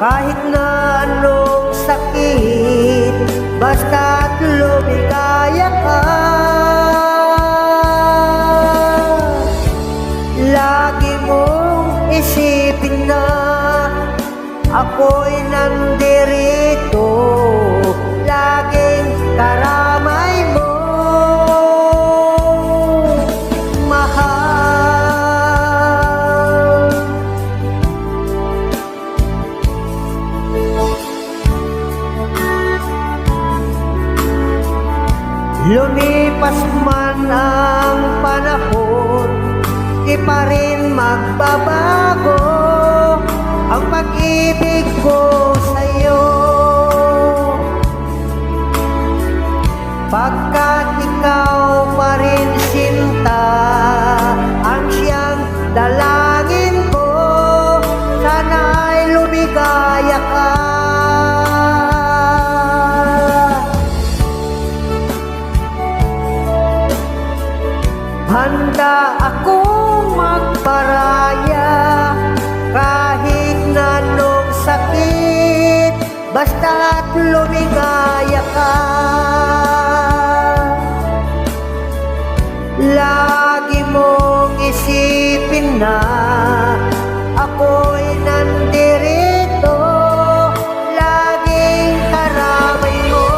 kahit na anong sakit, basta't lumigaya ka. Lagi mong isipin na ako'y nandirito, laging karamay mo, mahal. Lumipas man ang panahon, di pa rin magbabago ang pag-ibig ko sa'yo, pagkat ikaw pa rin sinta ang siyang dalangin ko. Sana'y lumigaya ka. Handa akong magparaya kahit na anong sakit, basta't lumigaya ka. Lagi mong isipin na ako'y nandirito, laging karamay mo,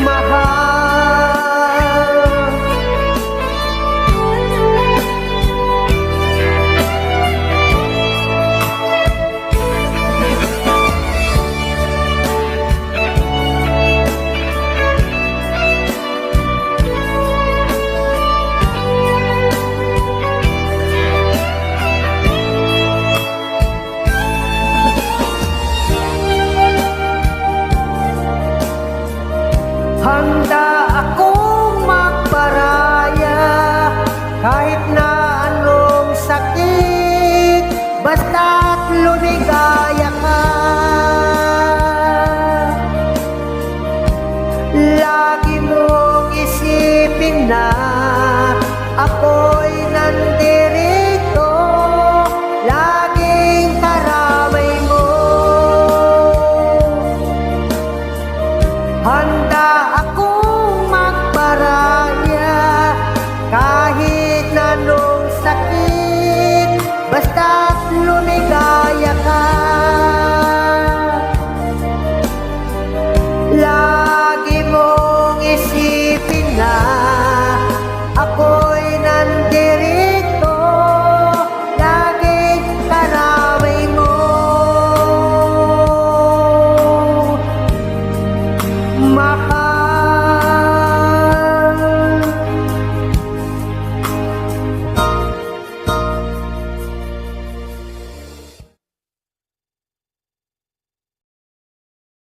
mahal. Handa akong magparaya kahit na anong sakit, basta't lumigaya ka. Lagi mong isipin na